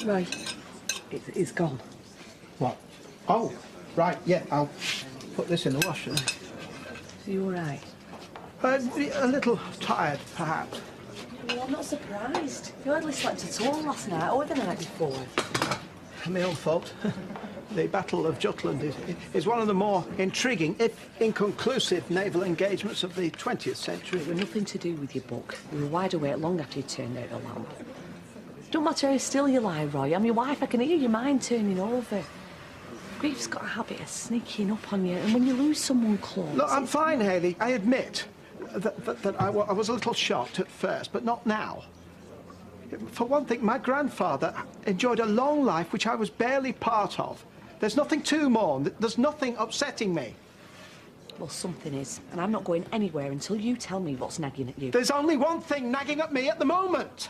Roy, it's gone. What? Oh, right, yeah, I'll put this in the wash. Are you all right? A little tired, perhaps. Well, I'm not surprised. You hardly slept at all last night or even the night before. My own fault. The Battle of Jutland is one of the more intriguing, if inconclusive, naval engagements of the 20th century. It was nothing to do with your book. You were wide awake long after you turned out the lamp. Don't matter how still you lie, Roy. I'm your wife. I can hear your mind turning over. Grief's got a habit of sneaking up on you, and when you lose someone close... Look, I'm fine, Hayley. I admit that I was a little shocked at first, but not now. For one thing, my grandfather enjoyed a long life which I was barely part of. There's nothing to mourn. There's nothing upsetting me. Well, something is, and I'm not going anywhere until you tell me what's nagging at you. There's only one thing nagging at me at the moment.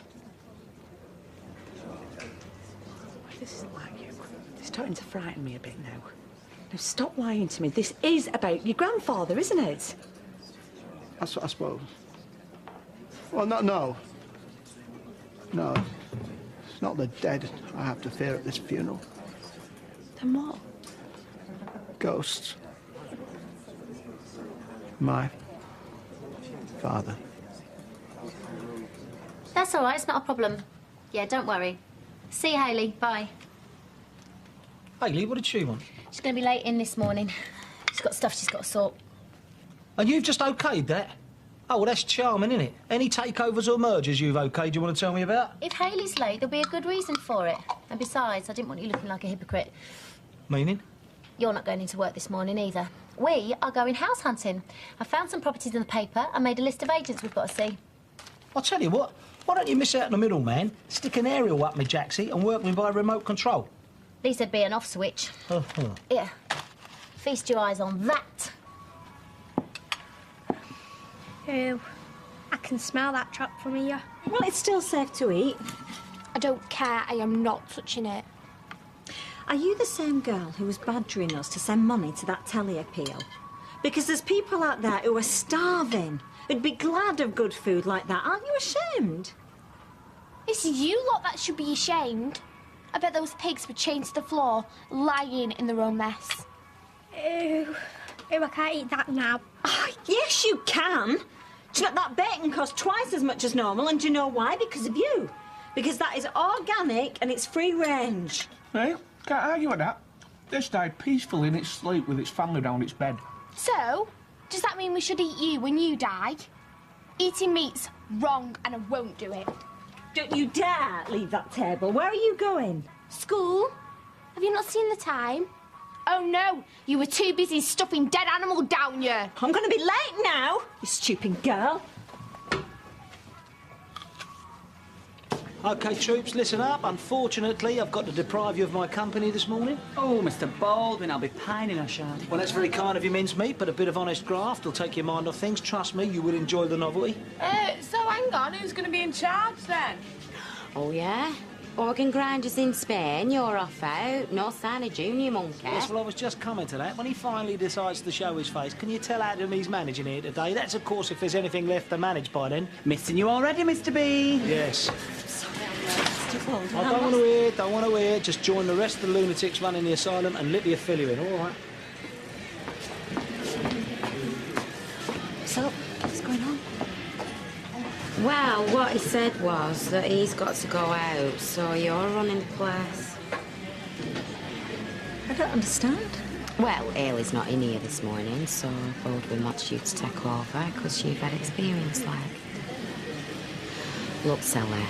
This isn't like you. It's starting to frighten me a bit now. Now, stop lying to me. This is about your grandfather, isn't it? I suppose. Well, no. No. It's not the dead I have to fear at this funeral. Then what? Ghosts. My father. That's all right, it's not a problem. Yeah, don't worry. See you, Hayley. Bye. Hayley, what did she want? She's going to be late in this morning. She's got stuff she's got to sort. And you've just okayed that? Oh, well, that's charming, isn't it? Any takeovers or mergers you've okayed you want to tell me about? If Hayley's late, there'll be a good reason for it. And besides, I didn't want you looking like a hypocrite. Meaning? You're not going into work this morning either. We are going house hunting. I found some properties in the paper and made a list of agents we've got to see. I'll tell you what, why don't you miss out on the middle, man? Stick an aerial up me jacksie and work me by remote control. At least there'd be an off switch. Here, feast your eyes on that. Ew, I can smell that chop from here. Well, it's still safe to eat. I don't care, I am not touching it. Are you the same girl who was badgering us to send money to that telly appeal? Because there's people out there who are starving, who'd be glad of good food like that. Aren't you ashamed? It's you lot that should be ashamed. I bet those pigs were chained to the floor, lying in their own mess. Ew, I can't eat that now. Oh, yes, you can. That bacon costs twice as much as normal, and do you know why? Because of you. Because that is organic and it's free range. Hey, can't argue with that. This died peacefully in its sleep with its family round its bed. So, does that mean we should eat you when you die? Eating meat's wrong and I won't do it. Don't you dare leave that table. Where are you going? School? Have you not seen the time? Oh no, you were too busy stuffing dead animal down you. I'm going to be late now, you stupid girl. OK, troops, listen up. Unfortunately, I've got to deprive you of my company this morning. Oh, Mr. Baldwin, I'll be pining, I shall. Well, that's very kind of you, mincemeat, but a bit of honest graft will take your mind off things. Trust me, you will enjoy the novelty. So hang on, who's going to be in charge then? Oh, yeah? Organ grinders in Spain, you're off out. No sign of junior monkey. Yes, well, I was just coming to that. When he finally decides to show his face, can you tell Adam he's managing here today? That's, of course, if there's anything left to manage by then. Missing you already, Mr. B. Yes. I don't want to hear. Just join the rest of the lunatics running the asylum and let me fill you in, all right? So, what's going on? Well, what he said was that he's got to go out, so you're running the place. I don't understand. Well, Ailey's not in here this morning, so Baldwin wants you to take over, because you've had experience, like. Look, Sally,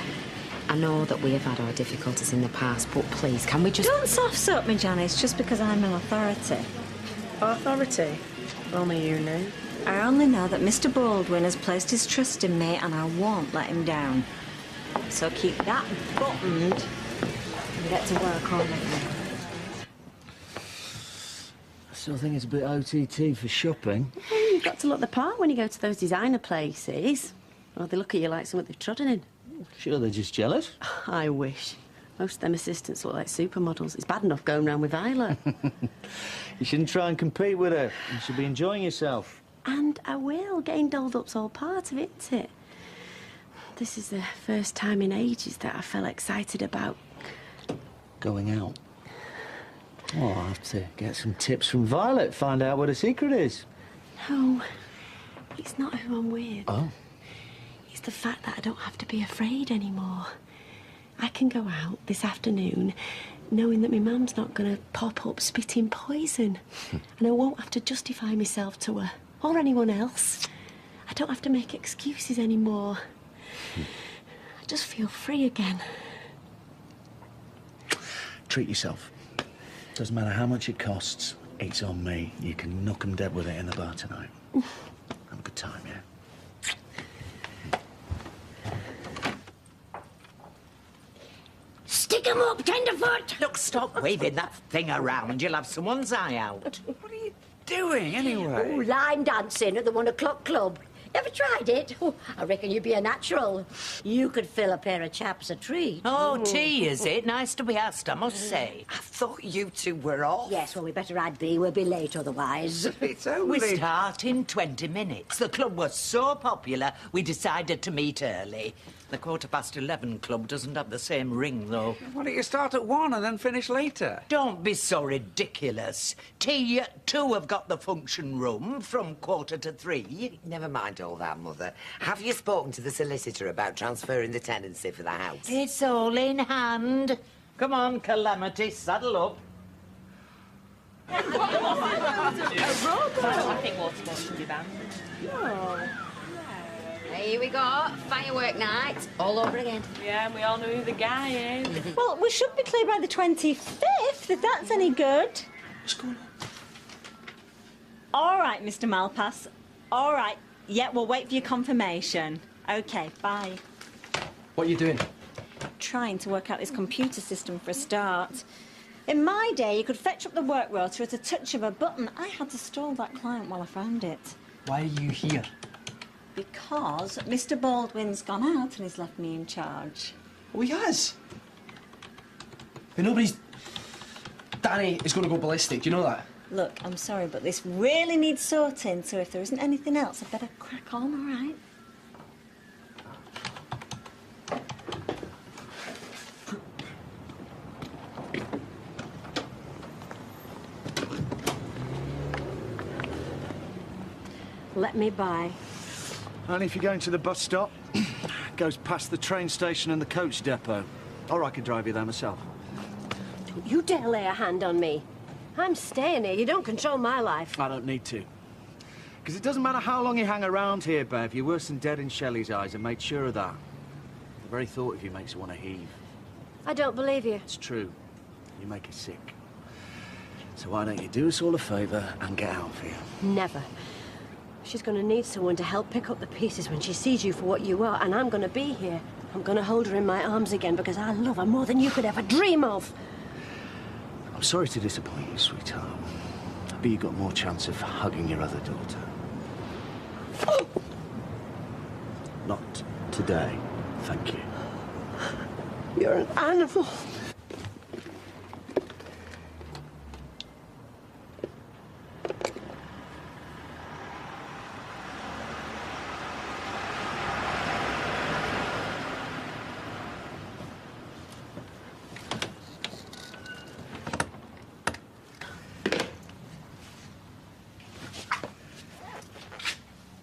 I know that we have had our difficulties in the past, but please, can we just... Don't soft-soap me, Janice, just because I'm an authority. Authority? Only you know. I only know that Mr. Baldwin has placed his trust in me and I won't let him down. So keep that buttoned and get to work on it. I still think it's a bit OTT for shopping. Well, you've got to look the part when you go to those designer places. Or they look at you like something they've trodden in. Sure, they're just jealous. I wish. Most of them assistants look like supermodels. It's bad enough going round with Violet. You shouldn't try and compete with her. You should be enjoying yourself. And I will. Getting dolled up's all part of it, isn't it? This is the first time in ages that I felt excited about going out. Well, I'll have to get some tips from Violet, find out what the secret is. No, it's not who I'm with. Oh. It's the fact that I don't have to be afraid anymore. I can go out this afternoon knowing that my mum's not going to pop up spitting poison. And I won't have to justify myself to her or anyone else. I don't have to make excuses anymore. I just feel free again. Treat yourself. Doesn't matter how much it costs, it's on me. You can knock 'em dead with it in the bar tonight. Have a good time, yeah? Stick 'em up, tenderfoot! Look, stop waving that thing around. You'll have someone's eye out. What are you doing, anyway? Oh, line dancing at the 1 o'clock club. Ever tried it? Oh, I reckon you'd be a natural. You could fill a pair of chaps a treat. Oh, tea, is it? Nice to be asked, I must say. I thought you two were off. Yes, well, we better add B. We'll be late otherwise. It's only... We start in 20 minutes. The club was so popular, we decided to meet early. The 11:15 club doesn't have the same ring, though. Why don't you start at 1 and then finish later? Don't be so ridiculous. T2 have got the function room from 2:45. Never mind all that, Mother. Have you spoken to the solicitor about transferring the tenancy for the house? It's all in hand. Come on, Calamity, saddle up. I think Waterboard should be banned. No. Here we go. Firework night. All over again. Yeah, and we all know who the guy is. Well, we should be clear by the 25th, if that's any good. What's going on? All right, Mr. Malpass. All right. Yeah, we'll wait for your confirmation. OK, bye. What are you doing? Trying to work out this computer system for a start. In my day, you could fetch up the work rota at a touch of a button. I had to stall that client while I found it. Why are you here? Because Mr. Baldwin's gone out and he's left me in charge. Oh, he has? But nobody's... Danny is going to go ballistic, do you know that? Look, I'm sorry, but this really needs sorting, so if there isn't anything else, I'd better crack on, all right? Let me by. Only if you're going to the bus stop. Goes past the train station and the coach depot. Or I can drive you there myself. Don't you dare lay a hand on me. I'm staying here. You don't control my life. I don't need to. Because it doesn't matter how long you hang around here, Bev. You're worse than dead in Shelley's eyes, and made sure of that. The very thought of you makes her want to heave. I don't believe you. It's true. You make her sick. So why don't you do us all a favour and get out of here? Never. She's going to need someone to help pick up the pieces when she sees you for what you are, and I'm going to be here. I'm going to hold her in my arms again because I love her more than you could ever dream of. I'm sorry to disappoint you, sweetheart. But you've got more chance of hugging your other daughter. Not today, thank you. You're an animal.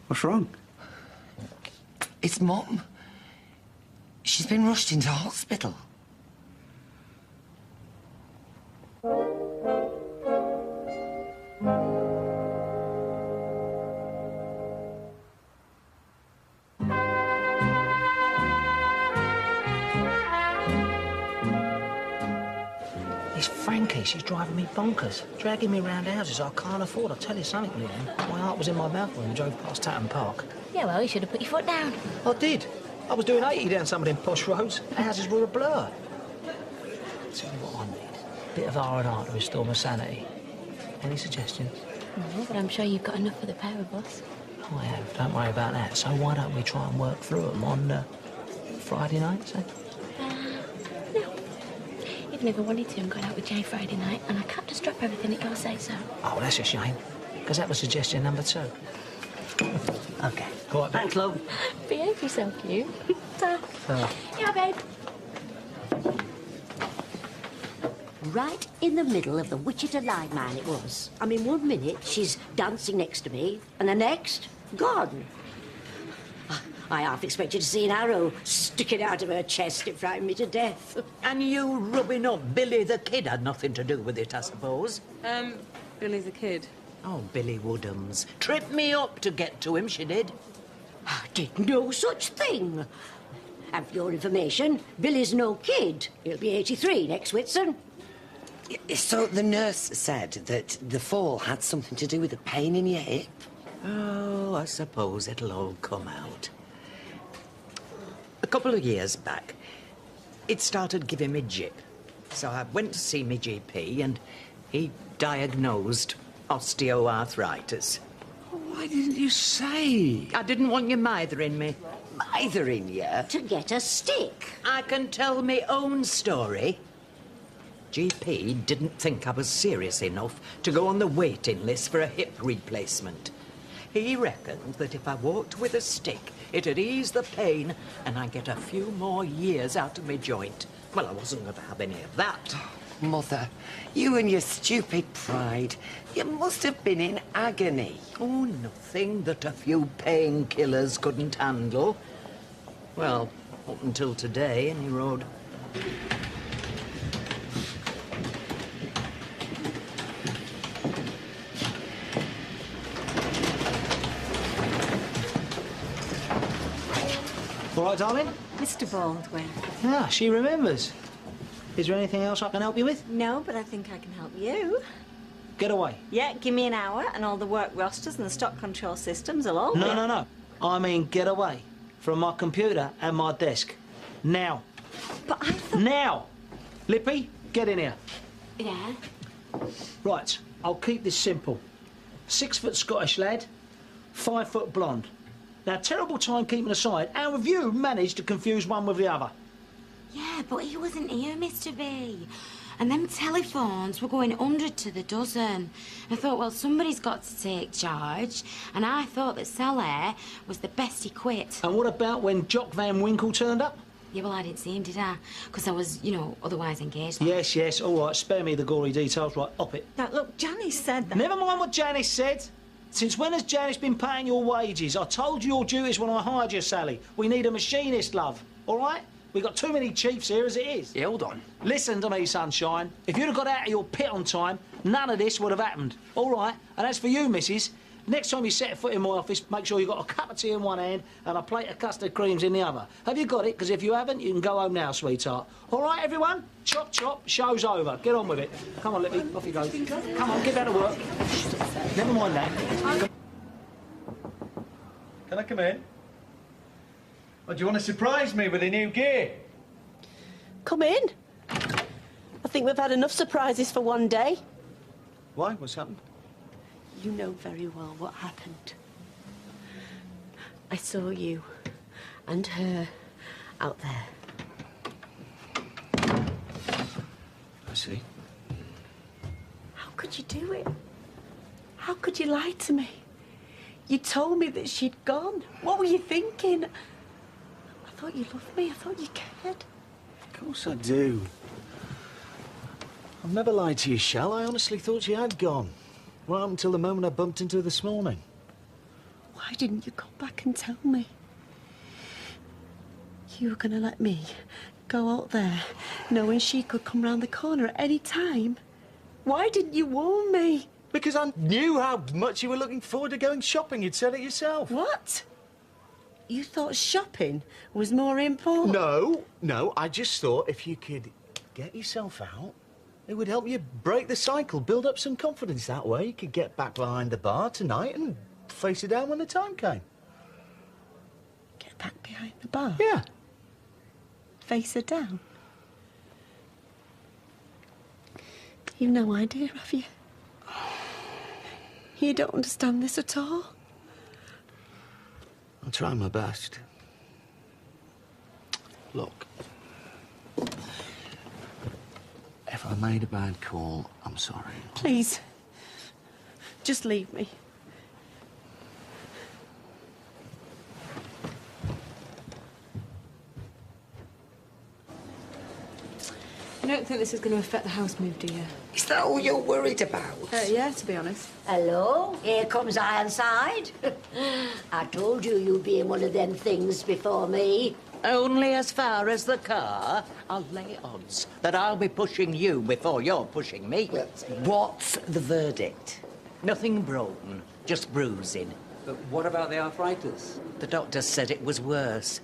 What's wrong? It's Mum. She's been rushed into hospital. It's Frankie. She's driving me bonkers. Dragging me around houses I can't afford. I'll tell you something, Leanne. My heart was in my mouth when we drove past Tatton Park. Yeah, well, you should have put your foot down. I did. I was doing 80 down some of them posh roads. Houses were a blur. Tell you what I need. A bit of R&R to restore my sanity. Any suggestions? No, but I'm sure you've got enough for the pair of us. I have. Don't worry about that. So why don't we try and work through them on Friday night, eh? No. Even if I wanted to, I'm going out with Jay Friday night, and I can't just drop everything at your say-so. Oh, well, that's a shame. Because that was suggestion number 2. OK. All right, Thanks, love. Behave yourself, you. Ta. Ta. Yeah, babe. right in the middle of the Wichita Line mine it was. I mean, 1 minute she's dancing next to me, and the next, gone. I half expected to see an arrow sticking out of her chest. It frightened me to death. And you rubbing up Billy the Kid had nothing to do with it, I suppose. Billy the Kid. Oh, Billy Woodhams. Tripped me up to get to him, she did. I did no such thing. And for your information, Billy's no kid. He'll be 83 next Whitsun. So the nurse said that the fall had something to do with the pain in your hip? Oh, I suppose it'll all come out. A couple of years back, it started giving me jip. So I went to see my GP and he diagnosed osteoarthritis. Why didn't you say? I didn't want you mithering me. Mithering you? To get a stick. I can tell me own story. GP didn't think I was serious enough to go on the waiting list for a hip replacement. He reckoned that if I walked with a stick, it'd ease the pain and I'd get a few more years out of my joint. Well, I wasn't going to have any of that. Mother, you and your stupid pride. You must have been in agony. Oh, nothing that a few painkillers couldn't handle. Well, up until today, any road. All right, darling? Mr. Baldwin. Yeah, she remembers. Is there anything else I can help you with? No, but I think I can help you. Get away. Yeah, give me an hour and all the work rosters and the stock control systems will all No, no, no. I mean get away from my computer and my desk. Now. But I thought... Now! Lippy, get in here. Yeah? Right, I'll keep this simple. 6 foot Scottish lad, 5 foot blonde. Now, terrible time keeping aside, how have you managed to confuse one with the other? Yeah, but he wasn't here, Mr. B. And them telephones were going 100 to the dozen. I thought, well, somebody's got to take charge. And I thought that Sally was the best equipped. And what about when Jock Van Winkle turned up? Yeah, well, I didn't see him, did I? Because I was, you know, otherwise engaged. Yes, yes, all right, spare me the gory details. Right, up it. Now, look, Janice said that... Never mind what Janice said. Since when has Janice been paying your wages? I told you your duties when I hired you, Sally. We need a machinist, love. All right? We've got too many chiefs here as it is. Yeah, hold on. Listen to me, sunshine. If you'd have got out of your pit on time, none of this would have happened. All right? And as for you, missus, next time you set a foot in my office, make sure you've got a cup of tea in one hand and a plate of custard creams in the other. Have you got it? Because if you haven't, you can go home now, sweetheart. All right, everyone? Chop, chop, show's over. Get on with it. Come on, Lippy, off you go. Come on, get down to work. Never mind that. Can I come in? Or do you want to surprise me with a new gear? Come in. I think we've had enough surprises for one day. Why? What's happened? You know very well what happened. I saw you and her out there. I see. How could you do it? How could you lie to me? You told me that she'd gone. What were you thinking? I thought you loved me. I thought you cared. Of course I do. I've never lied to you, Shell. I honestly thought she had gone. Right up until the moment I bumped into her this morning. Why didn't you come back and tell me? You were going to let me go out there knowing she could come round the corner at any time. Why didn't you warn me? Because I knew how much you were looking forward to going shopping. You'd said it yourself. What? You thought shopping was more important? No. I just thought if you could get yourself out, it would help you break the cycle, build up some confidence. That way you could get back behind the bar tonight and face it down when the time came. Get back behind the bar? Yeah. Face her down? You've no idea, have you? You don't understand this at all? I'll try my best. Look. If I made a bad call, I'm sorry. Please. Just leave me. don't think this is going to affect the house move, do you? Is that all you're worried about? Yeah, to be honest. Hello, here comes Ironside. I told you you'd be in one of them things before me. Only as far as the car. I'll lay odds that I'll be pushing you before you're pushing me. Well, what's the verdict? Nothing broken, just bruising. But what about the arthritis? The doctor said it was worse.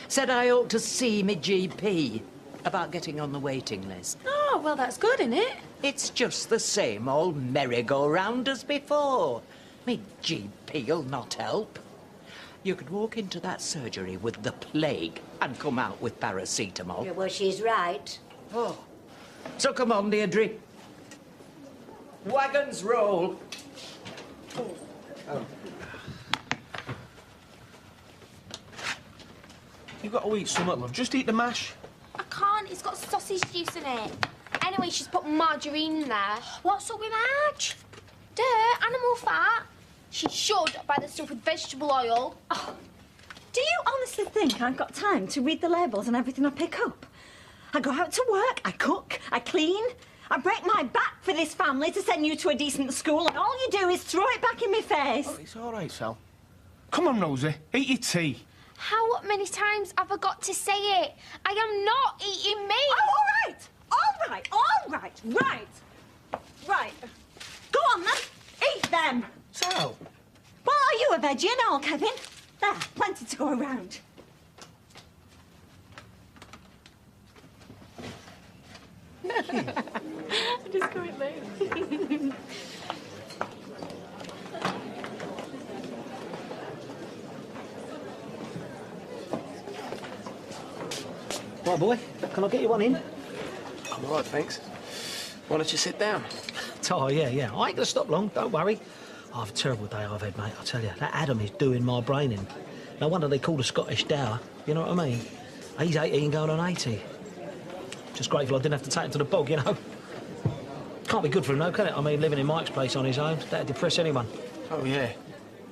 Said I ought to see me GP about getting on the waiting list. Oh, well, that's good, isn't it? It's just the same old merry-go-round as before. Me GP'll not help. You could walk into that surgery with the plague and come out with paracetamol. Yeah, well, she's right. Oh. So come on, Deirdre. Wagons roll. Oh. You've got to eat something, love. Just eat the mash. I can't, it's got sausage juice in it. Anyway, she's put margarine in there. What's up with Marge? Duh, animal fat. She should buy the stuff with vegetable oil. Oh, do you honestly think I've got time to read the labels and everything I pick up? I go out to work, I cook, I clean. I break my back for this family to send you to a decent school, and all you do is throw it back in my face. Oh, it's all right, Sal. Come on, Rosie. Eat your tea. How many times have I got to say it? I am not eating meat. Oh, all right. All right. All right. Right. Right. Go on, then. Eat them. Sal. Well, are you a veggie and all, Kevin? There, plenty to go around. Just going there. Right, boy, can I get you one in? I'm all right, thanks. Why don't you sit down? Oh, yeah. I ain't gonna stop long, don't worry. I've a terrible day I've had, mate, I tell you. That Adam is doing my brain in. No wonder they call the Scottish Dower, you know what I mean? He's 18 going on 80. Just grateful I didn't have to take him to the bog, you know? Can't be good for him, though, can it? I mean, living in Mike's place on his own, that'd depress anyone. Oh, yeah.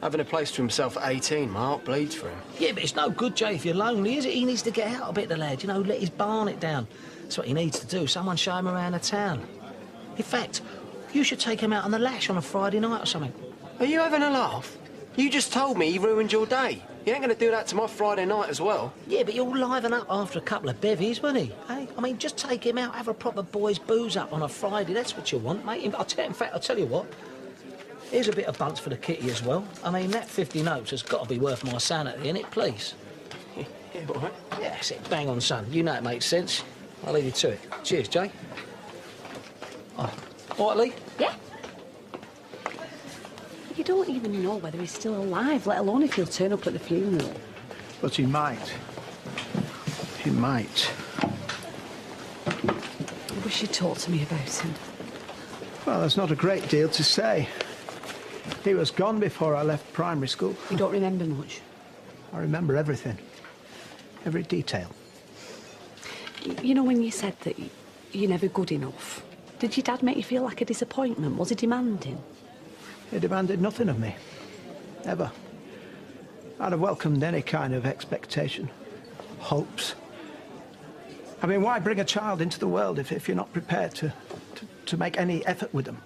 Having a place to himself at 18, my heart bleeds for him. Yeah, but it's no good, Jay, if you're lonely, is it? He needs to get out a bit, the lad, you know, let his barnet down. That's what he needs to do. Someone show him around the town. In fact, you should take him out on the lash on a Friday night or something. Are you having a laugh? You just told me he ruined your day. You ain't going to do that to my Friday night as well. Yeah, but you'll liven up after a couple of bevies, won't he? Hey, I mean, just take him out, have a proper boys' booze up on a Friday. That's what you want, mate. In fact, I'll tell you what. Here's a bit of bunts for the kitty as well. I mean, that 50 notes has got to be worth my sanity, innit, please? Yeah, all right. Yeah, that's it. Bang on, son. You know it makes sense. I'll leave you to it. Cheers, Jay. Oh. All right, Lee? Yeah. You don't even know whether he's still alive, let alone if he'll turn up at the funeral. But he might. He might. I wish you'd talk to me about him. Well, there's not a great deal to say. He was gone before I left primary school. You don't remember much? I remember everything. Every detail. You know when you said that you're never good enough? Did your dad make you feel like a disappointment? Was he demanding? He demanded nothing of me. Ever. I'd have welcomed any kind of expectation. Hopes. I mean, why bring a child into the world if you're not prepared to make any effort with them?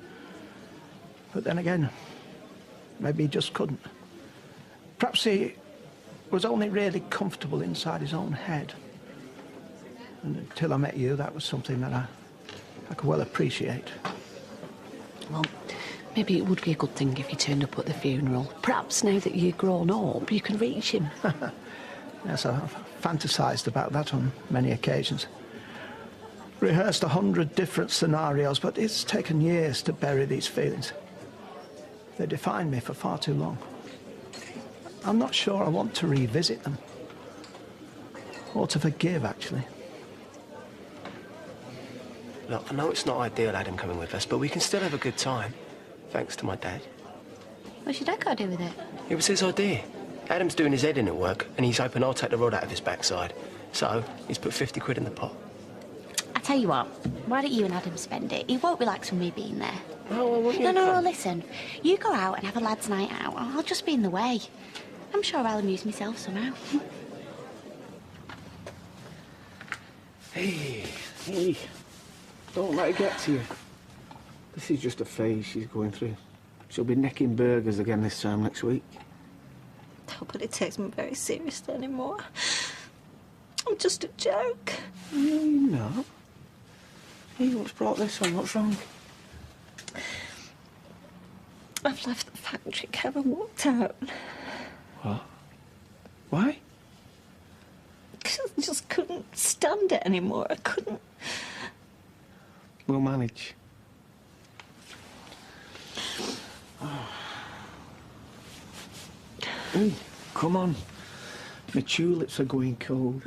But then again, maybe he just couldn't. Perhaps he was only really comfortable inside his own head. And until I met you, that was something that I could well appreciate. Well, maybe it would be a good thing if he turned up at the funeral. Perhaps now that you're grown up, you can reach him. Yes, I've fantasised about that on many occasions. Rehearsed 100 different scenarios, but it's taken years to bury these feelings. They defined me for far too long. I'm not sure I want to revisit them. Or to forgive, actually. Look, I know it's not ideal, Adam, coming with us, but we can still have a good time. Thanks to my dad. What's your dad got to do with it? It was his idea. Adam's doing his head in at work, and he's hoping I'll take the rod out of his backside. So, he's put 50 quid in the pot. I tell you what, why don't you and Adam spend it? He won't relax from me being there. Oh, I want you No, listen. You go out and have a lad's night out, and I'll just be in the way. I'm sure I'll amuse myself somehow. Hey. Don't let it get to you. This is just a phase she's going through. She'll be necking burgers again this time next week. Nobody takes me very seriously anymore. I'm just a joke. No, you're not. Hey, what's brought this on? What's wrong? I've left the factory, Kev, and walked out. What? Why? Because I just couldn't stand it anymore. I couldn't. We'll manage. Hey, come on. The tulips are going cold.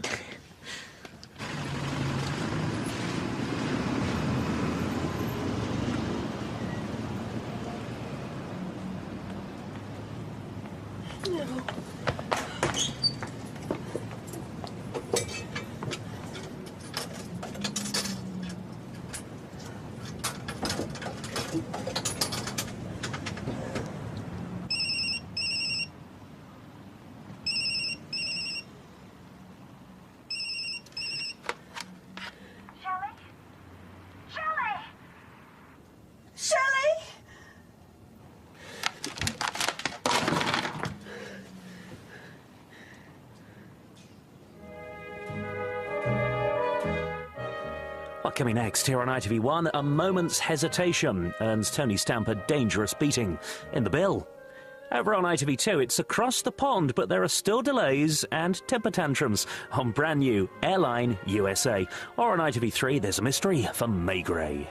Coming next here on ITV1, a moment's hesitation earns Tony Stamp a dangerous beating. In the bill. Over on ITV2, it's across the pond, but there are still delays and temper tantrums on brand new Airline USA. Or on ITV3, there's a mystery for May Gray.